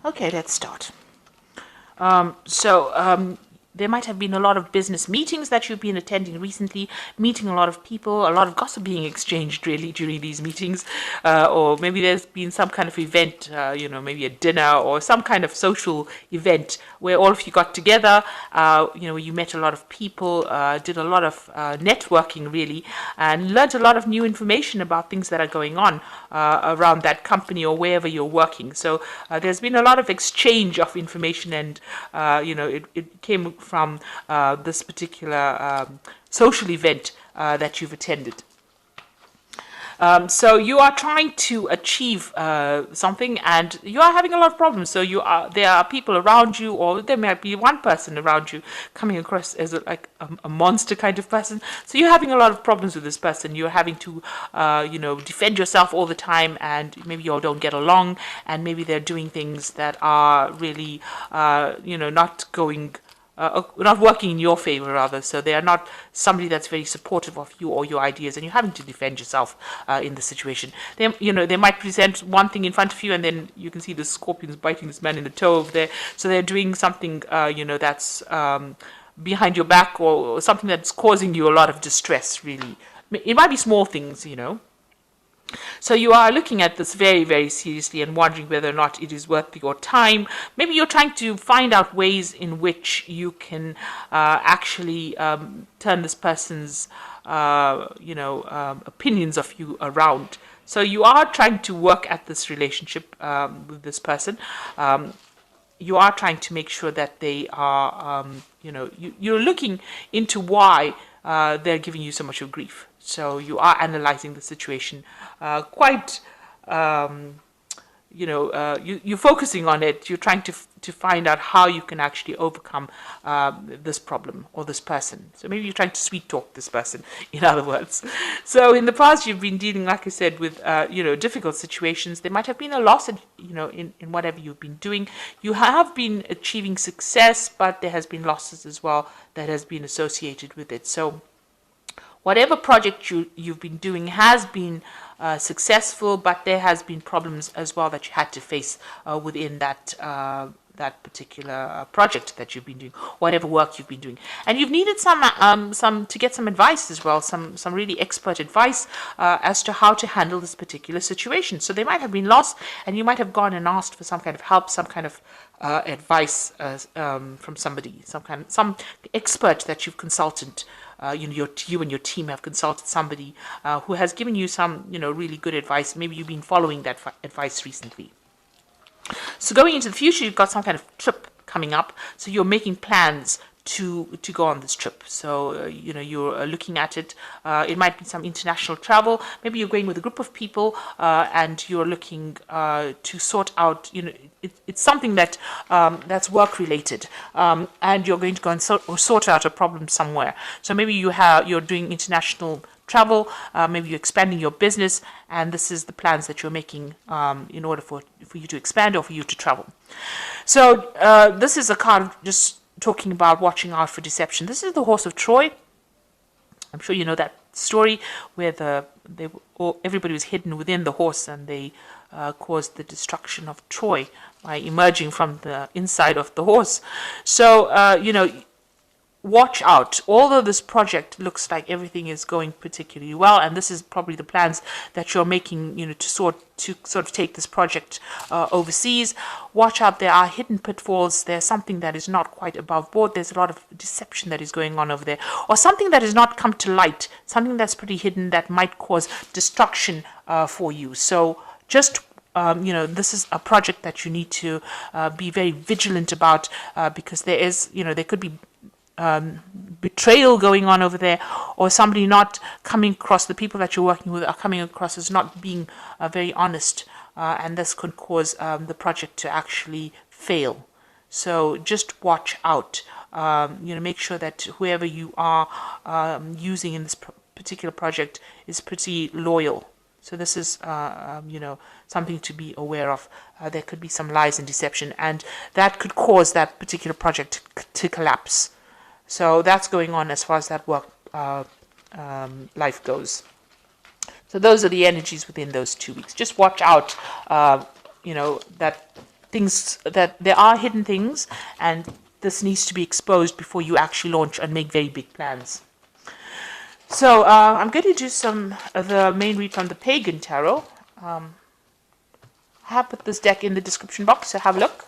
Okay, let's start. So there might have been a lot of business meetings that you've been attending recently, meeting a lot of people, a lot of gossip being exchanged really during these meetings, or maybe there's been some kind of event, maybe a dinner or some kind of social event where all of you got together, you met a lot of people, did a lot of networking really, and learned a lot of new information about things that are going on around that company or wherever you're working. So there's been a lot of exchange of information, and it came from this particular social event that you've attended. So you are trying to achieve something, and you are having a lot of problems. So there are people around you, or there might be one person around you coming across as a monster kind of person. So you're having a lot of problems with this person. You're having to, defend yourself all the time, and maybe you all don't get along, and maybe they're doing things that are really, not working in your favor, rather. So they are not somebody that's very supportive of you or your ideas, and you're having to defend yourself in the situation. They might present one thing in front of you, and then you can see the scorpions biting this man in the toe over there. So they're doing something, that's behind your back, or something that's causing you a lot of distress, really. It might be small things, So you are looking at this very, very seriously and wondering whether or not it is worth your time. Maybe you're trying to find out ways in which you can actually turn this person's, opinions of you around. So you are trying to work at this relationship with this person. You are trying to make sure that they are, you're looking into why they're giving you so much of grief. So you are analyzing the situation quite, you're focusing on it. You're trying to find out how you can actually overcome this problem or this person. So maybe you're trying to sweet talk this person, in other words. So in the past, you've been dealing, like I said, with, difficult situations. There might have been a loss, in whatever you've been doing. You have been achieving success, but there has been losses as well that has been associated with it. So whatever project you've been doing has been successful, but there has been problems as well that you had to face within that particular project that you've been doing, whatever work you've been doing, and you've needed some to get some advice as well, some really expert advice as to how to handle this particular situation. So they might have been lost, and you might have gone and asked for some kind of help, some kind of advice from somebody, some expert that you've consulted. You and your team have consulted somebody who has given you some, really good advice. Maybe you've been following that advice recently. So going into the future, you've got some kind of trip coming up. So you're making plans to go on this trip. So, you're looking at it. It might be some international travel. Maybe you're going with a group of people and you're looking to sort out, it's something that that's work related, and you're going to go and sort out a problem somewhere. So maybe you're doing international travel, maybe you're expanding your business, and this is the plans that you're making in order for you to expand or for you to travel. So this is a card just talking about watching out for deception. This is the horse of Troy. I'm sure you know that story where everybody was hidden within the horse, and they caused the destruction of Troy by emerging from the inside of the horse. So, watch out. Although this project looks like everything is going particularly well, and this is probably the plans that you're making, to sort of take this project overseas, watch out. There are hidden pitfalls. There's something that is not quite above board. There's a lot of deception that is going on over there, or something that has not come to light, something that's pretty hidden that might cause destruction for you. So just this is a project that you need to be very vigilant about, because there could be betrayal going on over there, or somebody not coming across, the people that you're working with are coming across as not being very honest, and this could cause the project to actually fail. So just watch out. Make sure that whoever you are using in this particular project is pretty loyal. So this is, something to be aware of. There could be some lies and deception, and that could cause that particular project to collapse. So that's going on as far as that work life goes. So those are the energies within those 2 weeks. Just watch out, that things, that there are hidden things, and this needs to be exposed before you actually launch and make very big plans. So I'm going to do some of the main read from the Pagan Tarot. I have put this deck in the description box, so have a look.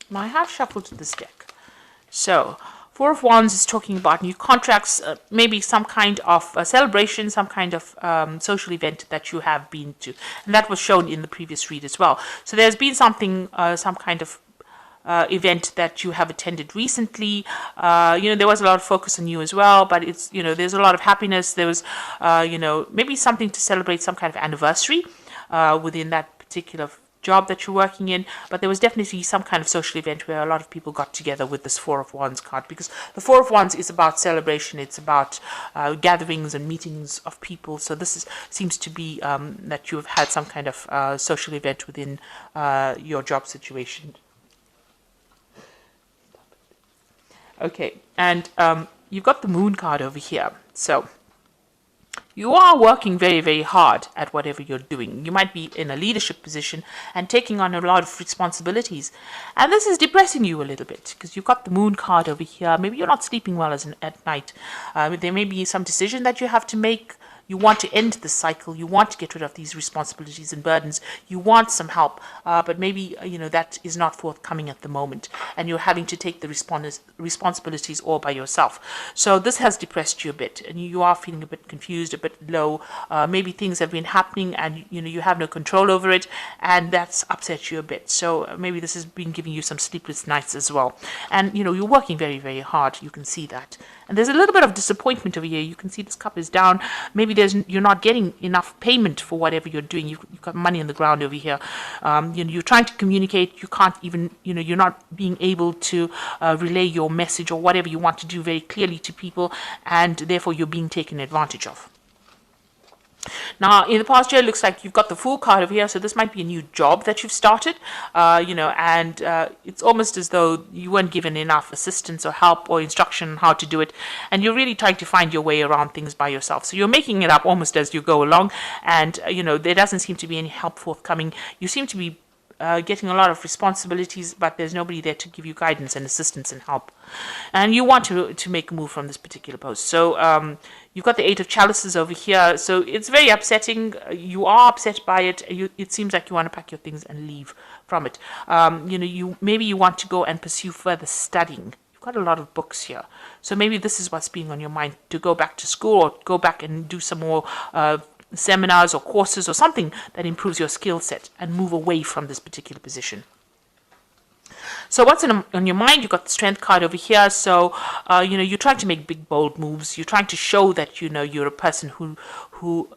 Now I have shuffled this deck. So, Four of Wands is talking about new contracts, maybe some kind of celebration, some kind of social event that you have been to. And that was shown in the previous read as well. So there's been something, some kind of event that you have attended recently. There was a lot of focus on you as well, but it's, there's a lot of happiness. There was, maybe something to celebrate, some kind of anniversary within that particular job that you're working in, but there was definitely some kind of social event where a lot of people got together with this Four of Wands card, because the Four of Wands is about celebration, it's about gatherings and meetings of people. So this seems to be that you have had some kind of social event within your job situation. Okay, and you've got the Moon card over here. So you are working very, very hard at whatever you're doing. You might be in a leadership position and taking on a lot of responsibilities. And this is depressing you a little bit because you've got the Moon card over here. Maybe you're not sleeping well at night. There may be some decision that you have to make. You want to end the cycle. You want to get rid of these responsibilities and burdens. You want some help, but maybe that is not forthcoming at the moment, and you're having to take the responsibilities all by yourself. So this has depressed you a bit, and you are feeling a bit confused, a bit low. Maybe things have been happening, and you have no control over it, and that's upset you a bit. So maybe this has been giving you some sleepless nights as well. And you're working very, very hard. You can see that. And there's a little bit of disappointment over here. You can see this cup is down. Maybe you're not getting enough payment for whatever you're doing. You've got money on the ground over here. You're trying to communicate. You can't even, you're not being able to relay your message or whatever you want to do very clearly to people, and therefore you're being taken advantage of. Now, in the past year, it looks like you've got the Fool card over here, so this might be a new job that you've started, and it's almost as though you weren't given enough assistance or help or instruction on how to do it, and you're really trying to find your way around things by yourself. So you're making it up almost as you go along, and, there doesn't seem to be any help forthcoming. You seem to be getting a lot of responsibilities, but there's nobody there to give you guidance and assistance and help. And you want to make a move from this particular post. So you've got the Eight of Chalices over here. So it's very upsetting. You are upset by it. It seems like you want to pack your things and leave from it. Maybe you want to go and pursue further studying. You've got a lot of books here. So maybe this is what's being on your mind, to go back to school or go back and do some more seminars or courses or something that improves your skill set and move away from this particular position. So what's on your mind? You've got the Strength card over here. So, you're trying to make big, bold moves. You're trying to show that, you're a person who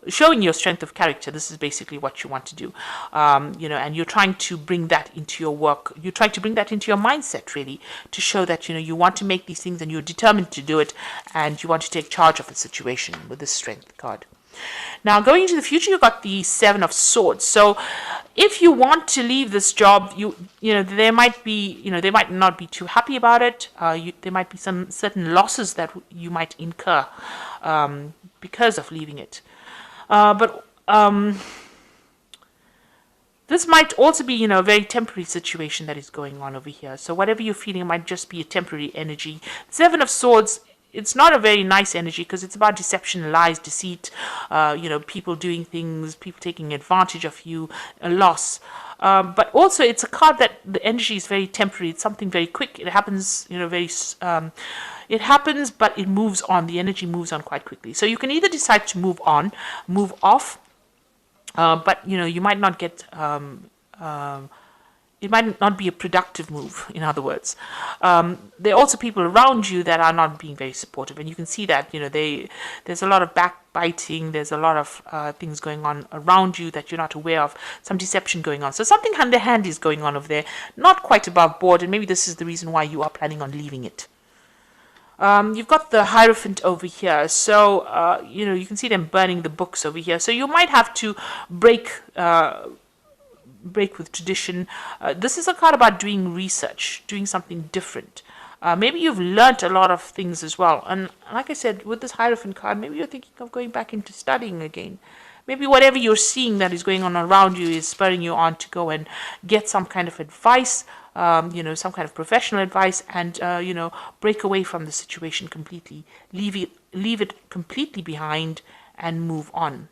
showing your strength of character. This is basically what you want to do. And you're trying to bring that into your work. You're trying to bring that into your mindset, really, to show that, you want to make these things and you're determined to do it, and you want to take charge of the situation with this Strength card. Now, going into the future, you've got the Seven of Swords. So if you want to leave this job, they might not be too happy about it. There might be some certain losses that you might incur because of leaving it. But this might also be, a very temporary situation that is going on over here. So whatever you're feeling might just be a temporary energy. Seven of Swords, it's not a very nice energy because it's about deception, lies, deceit, people doing things, people taking advantage of you, a loss. But also it's a card that the energy is very temporary. It's something very quick. It happens, it happens, but it moves on. The energy moves on quite quickly. So you can either decide to move on, move off, but, you might not get... it might not be a productive move, in other words. There are also people around you that are not being very supportive, and you can see that, there's a lot of backbiting, there's a lot of things going on around you that you're not aware of, some deception going on. So something hand-to-hand is going on over there, not quite above board, and maybe this is the reason why you are planning on leaving it. You've got the Hierophant over here, so, you can see them burning the books over here. So you might have to break break with tradition. This is a card about doing research, doing something different. Maybe you've learnt a lot of things as well. And like I said, with this Hierophant card, maybe you're thinking of going back into studying again. Maybe whatever you're seeing that is going on around you is spurring you on to go and get some kind of advice, some kind of professional advice, and, break away from the situation completely. Leave it completely behind and move on.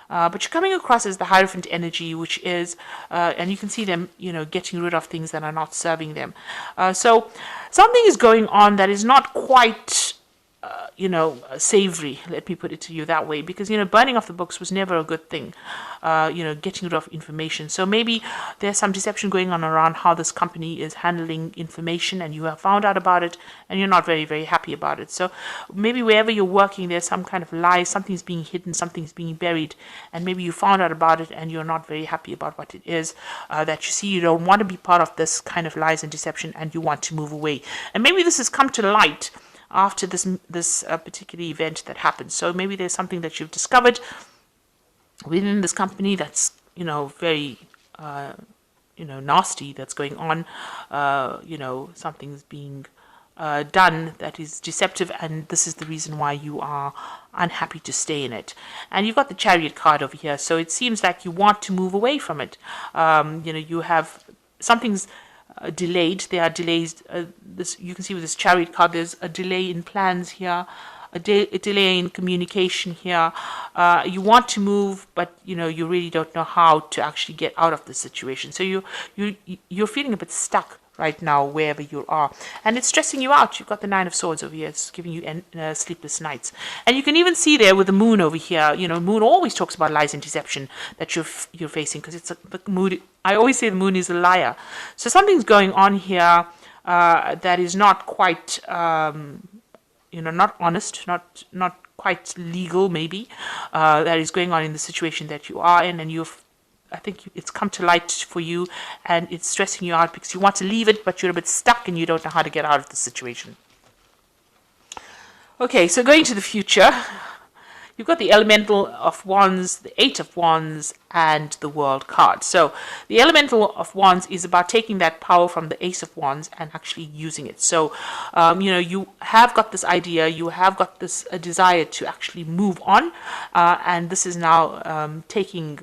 But you're coming across as the Hierophant energy, which is, and you can see them, getting rid of things that are not serving them. So something is going on that is not quite, savory, let me put it to you that way, because, burning off the books was never a good thing, getting rid of information. So maybe there's some deception going on around how this company is handling information, and you have found out about it, and you're not very, very happy about it. So maybe wherever you're working, there's some kind of lie, something's being hidden, something's being buried, and maybe you found out about it, and you're not very happy about what it is that you see. You don't want to be part of this kind of lies and deception, and you want to move away. And maybe this has come to light after this particular event that happened. So maybe there's something that you've discovered within this company that's very nasty that's going on. Something's being done that is deceptive, and this is the reason why you are unhappy to stay in it. And you've got the Chariot card over here, so it seems like you want to move away from it. You have something's delayed. There are delays. You can see with this Chariot card, there's a delay in plans here, a delay in communication here. You want to move, but you really don't know how to actually get out of the situation. So you're feeling a bit stuck right now wherever you are, and it's stressing you out. You've got the Nine of Swords over here. It's giving you sleepless nights, and you can even see there with the Moon over here. Moon always talks about lies and deception that you're facing, because it's the mood. I always say the Moon is a liar. So something's going on here that is not quite not honest, not quite legal, maybe, that is going on in the situation that you are in, and I think it's come to light for you, and it's stressing you out because you want to leave it, but you're a bit stuck and you don't know how to get out of the situation. Okay, so going to the future, you've got the Elemental of Wands, the Eight of Wands, and the World card. So the Elemental of Wands is about taking that power from the Ace of Wands and actually using it. So, you have got this idea, you have got this desire to actually move on, and this is now taking,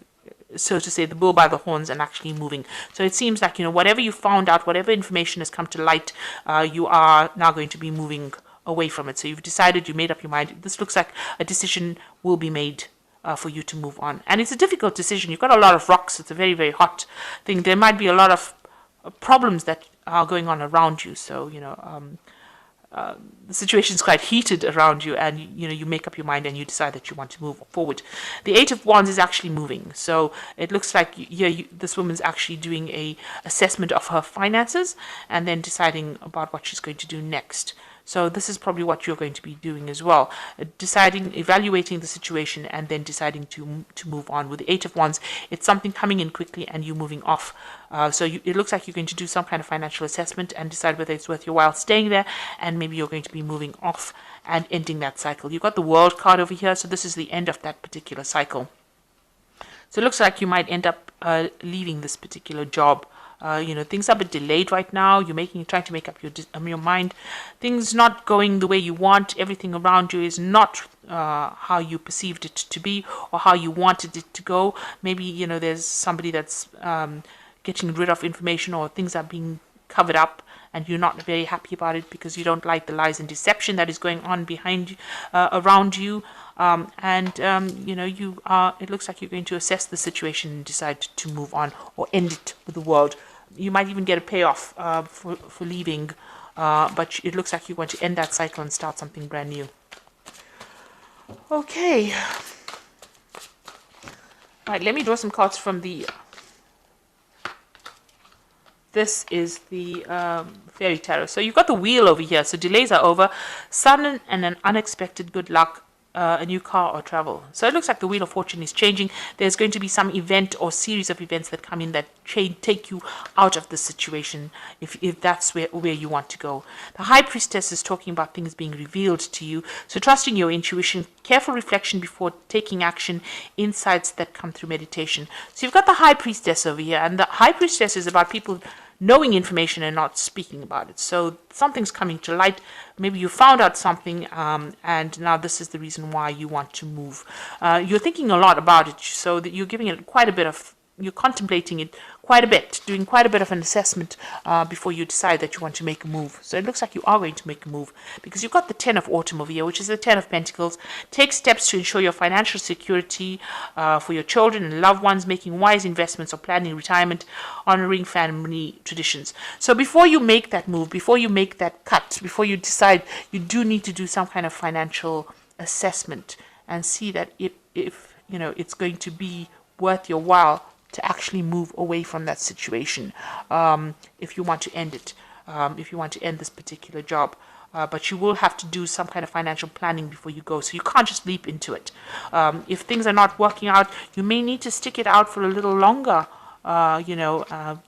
so to say, the bull by the horns and actually moving. So it seems like, whatever you found out, whatever information has come to light, you are now going to be moving away from it. So you've decided, you made up your mind. This looks like a decision will be made for you to move on. And it's a difficult decision. You've got a lot of rocks. It's a very, very hot thing. There might be a lot of problems that are going on around you. So, the situation is quite heated around you, and you make up your mind and you decide that you want to move forward. The Eight of Wands is actually moving, so it looks like this woman's actually doing a assessment of her finances and then deciding about what she's going to do next. So this is probably what you're going to be doing as well, evaluating the situation, and then deciding to move on. With the Eight of Wands, it's something coming in quickly and you moving off. So it looks like you're going to do some kind of financial assessment and decide whether it's worth your while staying there, and maybe you're going to be moving off and ending that cycle. You've got the World card over here, so this is the end of that particular cycle. So it looks like you might end up leaving this particular job. Things are a bit delayed right now. You're trying to make up your mind. Things not going the way you want. Everything around you is not how you perceived it to be or how you wanted it to go. Maybe, there's somebody that's getting rid of information, or things are being covered up, and you're not very happy about it because you don't like the lies and deception that is going on around you. It looks like you're going to assess the situation and decide to move on or end it with the world. You might even get a payoff for leaving, but it looks like you want to end that cycle and start something brand new. Okay. All right, let me draw some cards from the... This is the Fairy Tarot. So you've got the Wheel over here. So delays are over. Sudden and an unexpected good luck a new car or travel. So it looks like the Wheel of Fortune is changing. There's going to be some event or series of events that come in that take you out of the situation if that's where you want to go. The High Priestess is talking about things being revealed to you. So trusting your intuition, careful reflection before taking action, insights that come through meditation. So you've got the High Priestess over here, and the High Priestess is about people knowing information and not speaking about it. So something's coming to light. Maybe you found out something, and now this is the reason why you want to move. You're thinking a lot about it, so that you're giving it quite a bit of, you're contemplating it quite a bit, doing quite a bit of an assessment before you decide that you want to make a move. So it looks like you are going to make a move, because you've got the Ten of Autumn over here, which is the Ten of Pentacles. Take steps to ensure your financial security for your children and loved ones, making wise investments or planning retirement, honoring family traditions. So before you make that move, before you make that cut, before you decide, you do need to do some kind of financial assessment and see that if you know it's going to be worth your while to actually move away from that situation, if you want to end it, if you want to end this particular job. But you will have to do some kind of financial planning before you go, so you can't just leap into it. If things are not working out, you may need to stick it out for a little longer,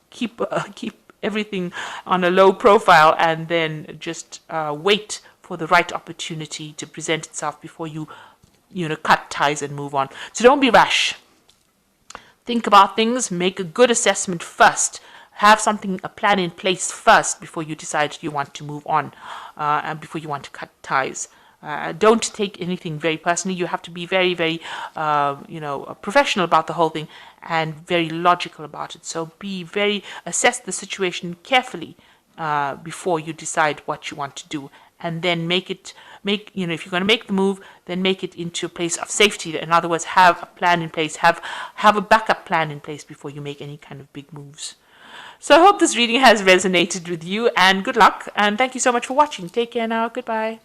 keep everything on a low profile, and then just wait for the right opportunity to present itself before you cut ties and move on. So don't be rash. Think about things, make a good assessment first. Have a plan in place first before you decide you want to move on, and before you want to cut ties. Don't take anything very personally. You have to be very, very, professional about the whole thing and very logical about it. So assess the situation carefully before you decide what you want to do, and then if you're going to make the move, then make it into a place of safety. In other words, have a plan in place, have a backup plan in place before you make any kind of big moves. So I hope this reading has resonated with you, and good luck, and thank you so much for watching. Take care now. Goodbye.